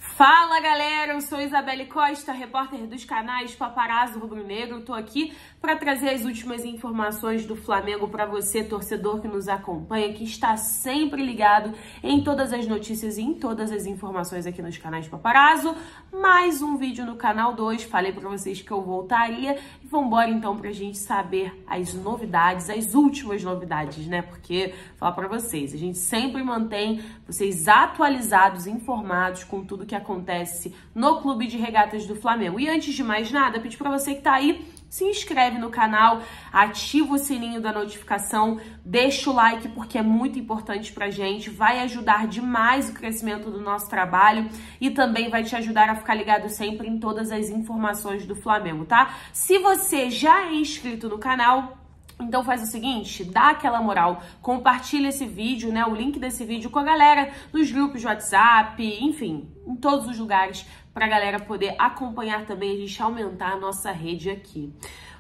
Fala galera, eu sou Isabelle Costa, repórter dos canais Paparazzo Rubro Negro. Tô aqui para trazer as últimas informações do Flamengo para você, torcedor que nos acompanha, que está sempre ligado em todas as notícias e em todas as informações aqui nos canais Paparazzo. Mais um vídeo no canal 2, falei para vocês que eu voltaria e vambora então pra gente saber as novidades, as últimas novidades, né? Porque, falar para vocês, a gente sempre mantém vocês atualizados, informados com tudo que acontece no Clube de Regatas do Flamengo. E antes de mais nada, pedir para você que tá aí, se inscreve no canal, ativa o sininho da notificação, deixa o like porque é muito importante pra gente, vai ajudar demais o crescimento do nosso trabalho e também vai te ajudar a ficar ligado sempre em todas as informações do Flamengo, tá? Se você já é inscrito no canal, então faz o seguinte, dá aquela moral, compartilha esse vídeo, né, o link desse vídeo com a galera nos grupos de WhatsApp, enfim, em todos os lugares, pra galera poder acompanhar também, a gente aumentar a nossa rede aqui.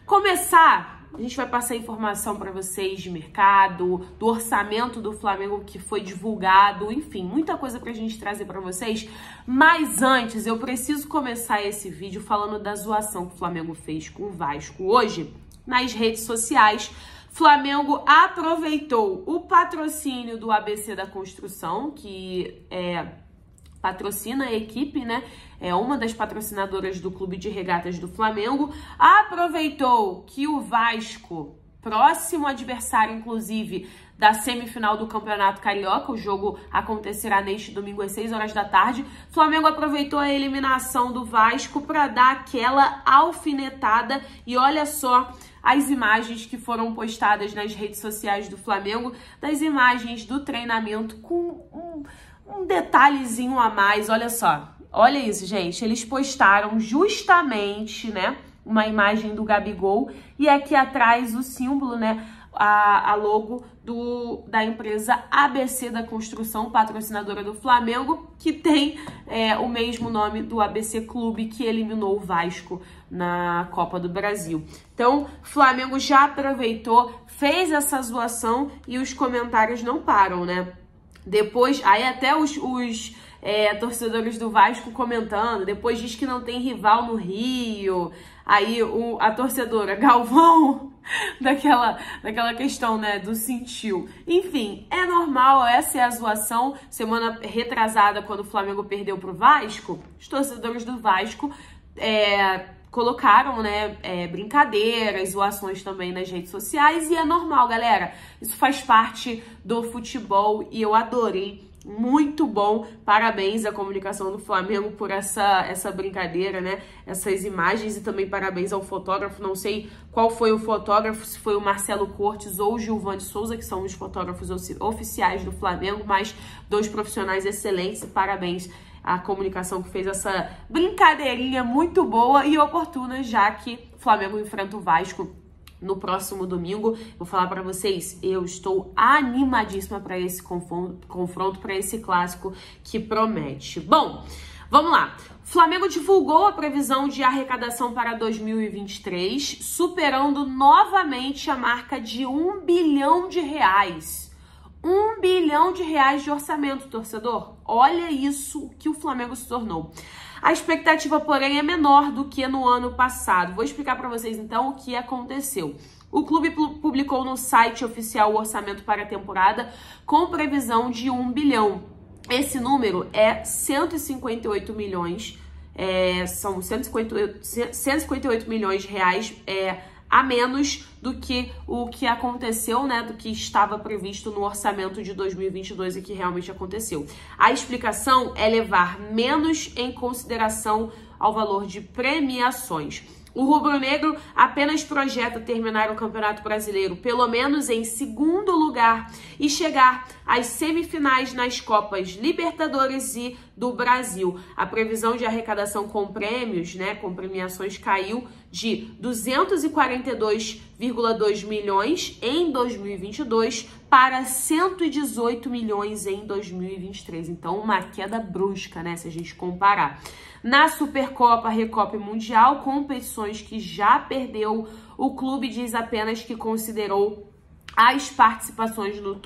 Começar, a gente vai passar informação para vocês de mercado, do orçamento do Flamengo que foi divulgado, enfim, muita coisa pra gente trazer para vocês. Mas antes, eu preciso começar esse vídeo falando da zoação que o Flamengo fez com o Vasco hoje nas redes sociais. Flamengo aproveitou o patrocínio do ABC da Construção, que patrocina a equipe, né? É uma das patrocinadoras do Clube de Regatas do Flamengo. Aproveitou que o Vasco, próximo adversário, inclusive, da semifinal do Campeonato Carioca, o jogo acontecerá neste domingo às 6 horas da tarde. Flamengo aproveitou a eliminação do Vasco para dar aquela alfinetada e olha só as imagens que foram postadas nas redes sociais do Flamengo, das imagens do treinamento com um detalhezinho a mais, olha só. Olha isso, gente, eles postaram justamente, né, uma imagem do Gabigol e aqui atrás o símbolo, né, a logo da empresa ABC da Construção, patrocinadora do Flamengo, que tem o mesmo nome do ABC Clube que eliminou o Vasco na Copa do Brasil. Então, Flamengo já aproveitou, fez essa zoação e os comentários não param, né? Depois, aí até os torcedores do Vasco comentando, depois diz que não tem rival no Rio, aí a torcedora Galvão, daquela questão, né, do sentiu. Enfim, é normal, essa é a zoação. Semana retrasada, quando o Flamengo perdeu pro Vasco, os torcedores do Vasco colocaram, né, brincadeiras, zoações também nas redes sociais e é normal, galera. Isso faz parte do futebol e eu adorei. Muito bom, parabéns à comunicação do Flamengo por essa brincadeira, né? Essas imagens e também parabéns ao fotógrafo. Não sei qual foi o fotógrafo, se foi o Marcelo Cortes ou o Gilvani Souza, que são os fotógrafos oficiais do Flamengo, mas dois profissionais excelentes. Parabéns à comunicação que fez essa brincadeirinha muito boa e oportuna, já que o Flamengo enfrenta o Vasco no próximo domingo. Vou falar para vocês, eu estou animadíssima para esse confronto, para esse clássico que promete. Bom, vamos lá. Flamengo divulgou a previsão de arrecadação para 2023, superando novamente a marca de R$1 bilhão. R$1 bilhão de orçamento, torcedor. Olha isso que o Flamengo se tornou. A expectativa, porém, é menor do que no ano passado. Vou explicar para vocês, então, o que aconteceu. O clube publicou no site oficial o orçamento para a temporada com previsão de 1 bilhão. Esse número é 158 milhões, são 158 milhões de reais a menos do que o que aconteceu, né, do que estava previsto no orçamento de 2022 e que realmente aconteceu. A explicação é levar menos em consideração ao valor de premiações. O rubro-negro apenas projeta terminar o Campeonato Brasileiro pelo menos em segundo lugar e chegar às semifinais nas Copas Libertadores e do Brasil. A previsão de arrecadação com prêmios, né, com premiações, caiu de 242,2 milhões em 2022 para 118 milhões em 2023. Então, uma queda brusca, né, se a gente comparar. Na Supercopa, Recopa e Mundial, competições que já perdeu, o clube diz apenas que considerou as participações nos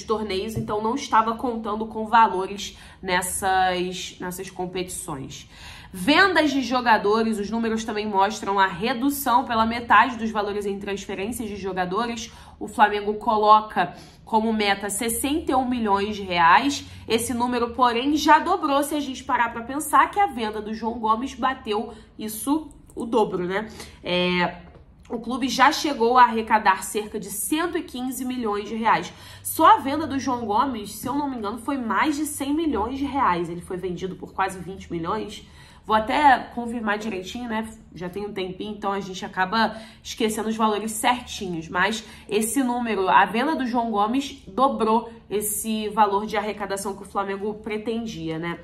torneios, então não estava contando com valores nessas competições. Vendas de jogadores, os números também mostram a redução pela metade dos valores em transferências de jogadores. O Flamengo coloca como meta 61 milhões de reais. Esse número, porém, já dobrou se a gente parar para pensar que a venda do João Gomes bateu isso, o dobro, né? O clube já chegou a arrecadar cerca de 115 milhões de reais. Só a venda do João Gomes, se eu não me engano, foi mais de 100 milhões de reais. Ele foi vendido por quase 20 milhões. Vou até confirmar direitinho, né? Já tem um tempinho, então a gente acaba esquecendo os valores certinhos. Mas esse número, a venda do João Gomes dobrou esse valor de arrecadação que o Flamengo pretendia, né?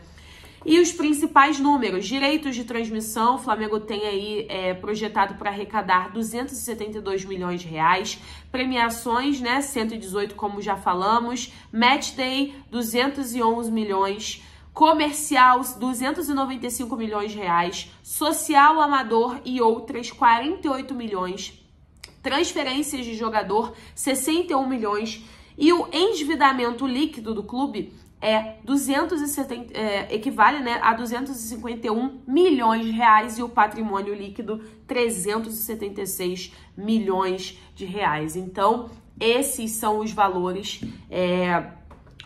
E os principais números, direitos de transmissão, o Flamengo tem aí projetado para arrecadar 272 milhões de reais, premiações, né, 118, como já falamos, Match Day, 211 milhões, comercial, 295 milhões de reais, social, amador e outras, 48 milhões, transferências de jogador, 61 milhões, e o endividamento líquido do clube equivale, né, a 251 milhões de reais e o patrimônio líquido 376 milhões de reais. Então, esses são os valores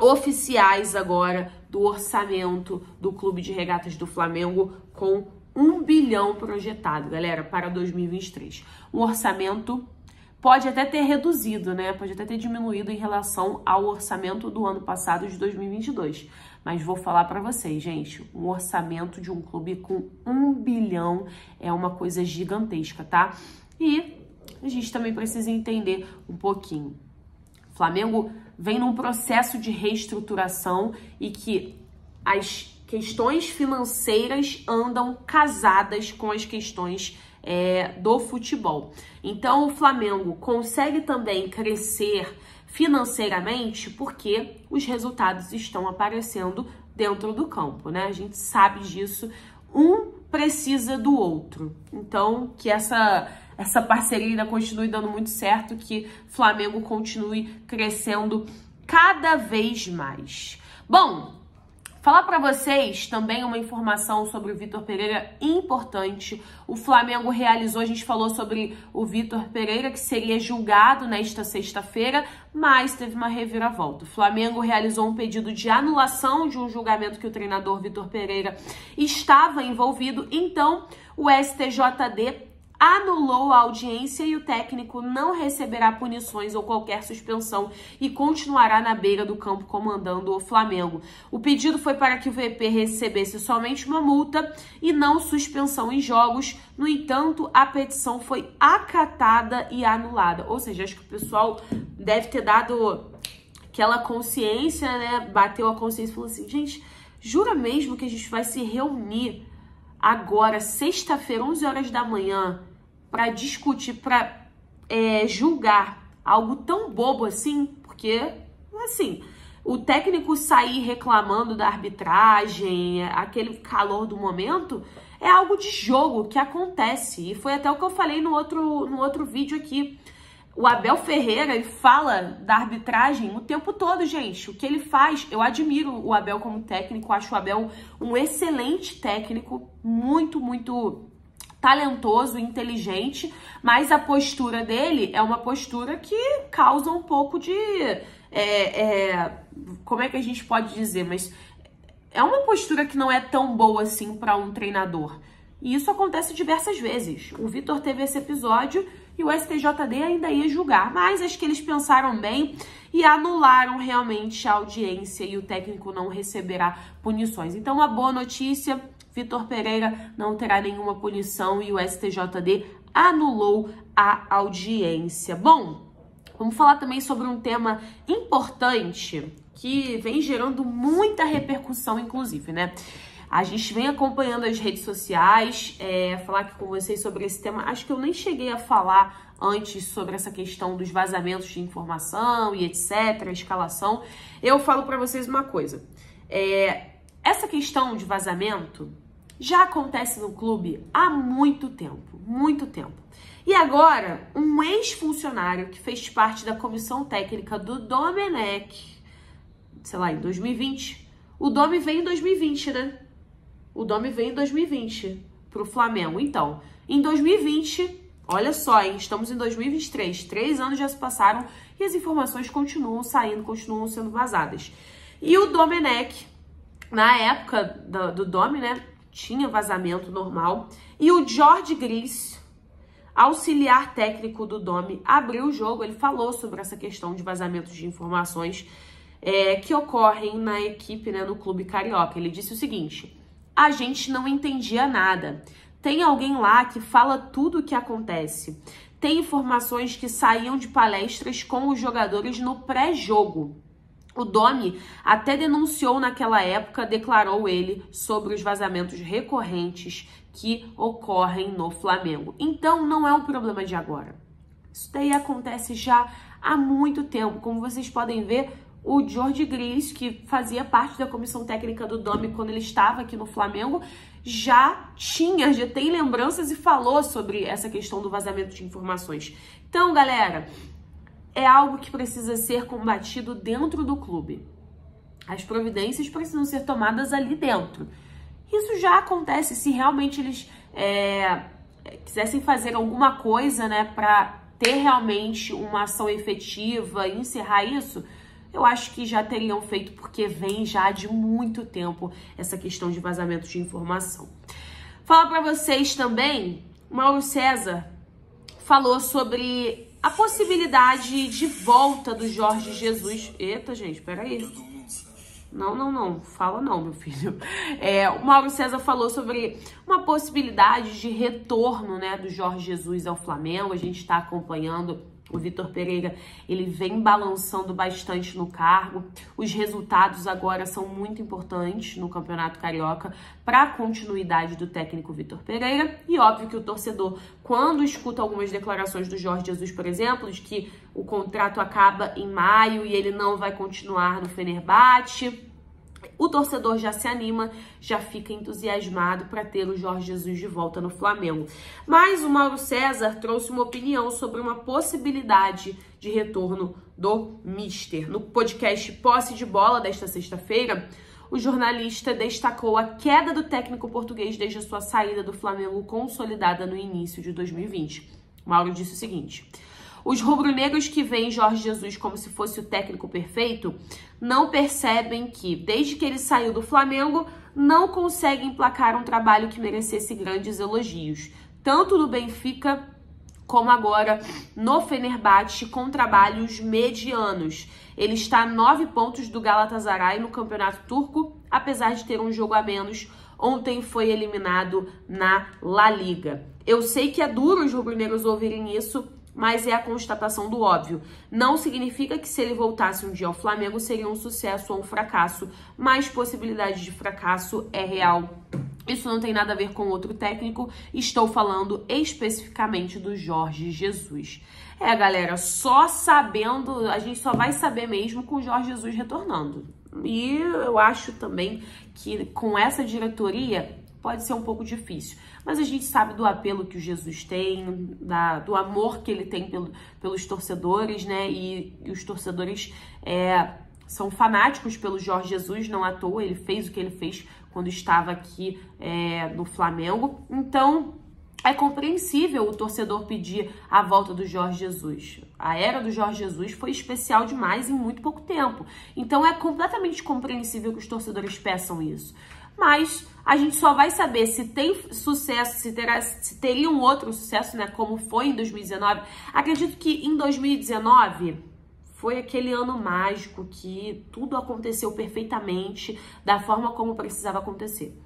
oficiais agora do orçamento do Clube de Regatas do Flamengo, com 1 bilhão projetado, galera, para 2023. Um orçamento pode até ter reduzido, né? Pode até ter diminuído em relação ao orçamento do ano passado, de 2022. Mas vou falar para vocês, gente, um orçamento de um clube com 1 bilhão é uma coisa gigantesca, tá? E a gente também precisa entender um pouquinho. O Flamengo vem num processo de reestruturação e que as questões financeiras andam casadas com as questões do futebol. Então o Flamengo consegue também crescer financeiramente porque os resultados estão aparecendo dentro do campo, né? A gente sabe disso, um precisa do outro. Então que essa parceria ainda continue dando muito certo, que o Flamengo continue crescendo cada vez mais. Bom, falar para vocês também uma informação sobre o Vitor Pereira importante. O Flamengo realizou, a gente falou sobre o Vitor Pereira, que seria julgado nesta sexta-feira, mas teve uma reviravolta. O Flamengo realizou um pedido de anulação de um julgamento que o treinador Vitor Pereira estava envolvido. Então, o STJD anulou a audiência e o técnico não receberá punições ou qualquer suspensão e continuará na beira do campo comandando o Flamengo. O pedido foi para que o VP recebesse somente uma multa e não suspensão em jogos. No entanto, a petição foi acatada e anulada. Ou seja, acho que o pessoal deve ter dado aquela consciência, né? Bateu a consciência e falou assim, gente, jura mesmo que a gente vai se reunir agora, sexta-feira, 11 horas da manhã, para discutir, para julgar algo tão bobo assim? Porque, assim, o técnico sair reclamando da arbitragem, aquele calor do momento, é algo de jogo que acontece. E foi até o que eu falei no outro vídeo aqui. O Abel Ferreira, ele fala da arbitragem o tempo todo, gente. O que ele faz, eu admiro o Abel como técnico, acho o Abel um excelente técnico, muito talentoso, inteligente, mas a postura dele é uma postura que causa um pouco de... como é que a gente pode dizer? Mas é uma postura que não é tão boa assim para um treinador. E isso acontece diversas vezes. O Vitor teve esse episódio e o STJD ainda ia julgar, mas acho que eles pensaram bem e anularam realmente a audiência e o técnico não receberá punições. Então, uma boa notícia, Vitor Pereira não terá nenhuma punição e o STJD anulou a audiência. Bom, vamos falar também sobre um tema importante que vem gerando muita repercussão, inclusive, né? A gente vem acompanhando as redes sociais, falar aqui com vocês sobre esse tema. Acho que eu nem cheguei a falar antes sobre essa questão dos vazamentos de informação e etc, a escalação. Eu falo para vocês uma coisa. Essa questão de vazamento já acontece no clube há muito tempo, muito tempo. E agora, um ex-funcionário que fez parte da comissão técnica do Domenech, sei lá, em 2020, o Domi veio em 2020, né? O Domi veio em 2020 pro Flamengo. Então, em 2020, olha só, hein? Estamos em 2023, 3 anos já se passaram e as informações continuam saindo, continuam sendo vazadas. E o Domenech, na época do Domi, né, tinha vazamento normal, e o Jorge Gris, auxiliar técnico do Domi, abriu o jogo, ele falou sobre essa questão de vazamentos de informações que ocorrem na equipe, né, no clube carioca. Ele disse o seguinte: a gente não entendia nada. Tem alguém lá que fala tudo o que acontece. Tem informações que saíam de palestras com os jogadores no pré-jogo. O Domi até denunciou naquela época, declarou ele, sobre os vazamentos recorrentes que ocorrem no Flamengo. Então, não é um problema de agora. Isso daí acontece já há muito tempo. Como vocês podem ver, o Jorge Gris, que fazia parte da comissão técnica do Domi quando ele estava aqui no Flamengo, já tem lembranças e falou sobre essa questão do vazamento de informações. Então, galera, é algo que precisa ser combatido dentro do clube. As providências precisam ser tomadas ali dentro. Isso já acontece. Se realmente eles quisessem fazer alguma coisa, né, para ter realmente uma ação efetiva e encerrar isso, eu acho que já teriam feito, porque vem já de muito tempo essa questão de vazamento de informação. Fala para vocês também, Mauro César falou sobre a possibilidade de volta do Jorge Jesus. Eita, gente, peraí. Não, fala não, meu filho. O Mauro César falou sobre uma possibilidade de retorno, né, do Jorge Jesus ao Flamengo. A gente está acompanhando. O Vitor Pereira, ele vem balançando bastante no cargo. Os resultados agora são muito importantes no Campeonato Carioca para a continuidade do técnico Vitor Pereira. E óbvio que o torcedor, quando escuta algumas declarações do Jorge Jesus, por exemplo, de que o contrato acaba em maio e ele não vai continuar no Fenerbahçe, o torcedor já se anima, já fica entusiasmado para ter o Jorge Jesus de volta no Flamengo. Mas o Mauro César trouxe uma opinião sobre uma possibilidade de retorno do Mister. No podcast Posse de Bola desta sexta-feira, o jornalista destacou a queda do técnico português desde a sua saída do Flamengo consolidada no início de 2020. O Mauro disse o seguinte: os rubro-negros que veem Jorge Jesus como se fosse o técnico perfeito não percebem que, desde que ele saiu do Flamengo, não consegue emplacar um trabalho que merecesse grandes elogios, tanto no Benfica como agora no Fenerbahçe, com trabalhos medianos. Ele está a 9 pontos do Galatasaray no Campeonato Turco, apesar de ter um jogo a menos. Ontem foi eliminado na La Liga. Eu sei que é duro os rubro-negros ouvirem isso, mas é a constatação do óbvio. Não significa que se ele voltasse um dia ao Flamengo seria um sucesso ou um fracasso, mas possibilidade de fracasso é real. Isso não tem nada a ver com outro técnico, estou falando especificamente do Jorge Jesus. Galera, só sabendo, a gente só vai saber mesmo com o Jorge Jesus retornando. E eu acho também que com essa diretoria pode ser um pouco difícil. Mas a gente sabe do apelo que o Jesus tem, do amor que ele tem pelos torcedores, né? E os torcedores são fanáticos pelo Jorge Jesus, não à toa. Ele fez o que ele fez quando estava aqui no Flamengo. Então, é compreensível o torcedor pedir a volta do Jorge Jesus. A era do Jorge Jesus foi especial demais em muito pouco tempo. Então, é completamente compreensível que os torcedores peçam isso. Mas a gente só vai saber se tem sucesso, se teria um outro sucesso, né, como foi em 2019. Acredito que em 2019 foi aquele ano mágico que tudo aconteceu perfeitamente da forma como precisava acontecer.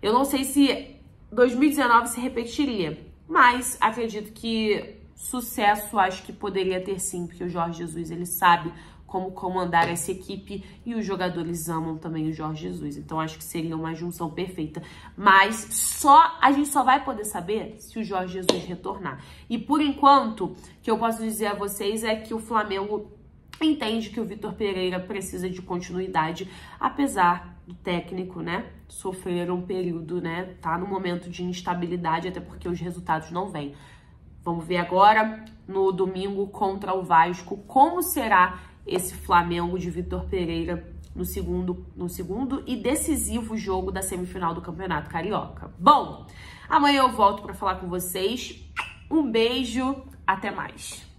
Eu não sei se 2019 se repetiria, mas acredito que sucesso acho que poderia ter sim, porque o Jorge Jesus, ele sabe como comandar essa equipe e os jogadores amam também o Jorge Jesus. Então, acho que seria uma junção perfeita. Mas a gente só vai poder saber se o Jorge Jesus retornar. E, por enquanto, o que eu posso dizer a vocês é que o Flamengo entende que o Vitor Pereira precisa de continuidade, apesar do técnico, né, sofrer um período, né? Tá no momento de instabilidade, até porque os resultados não vêm. Vamos ver agora, no domingo, contra o Vasco, como será esse Flamengo de Vitor Pereira no segundo e decisivo jogo da semifinal do Campeonato Carioca. Bom, amanhã eu volto para falar com vocês. Um beijo, até mais.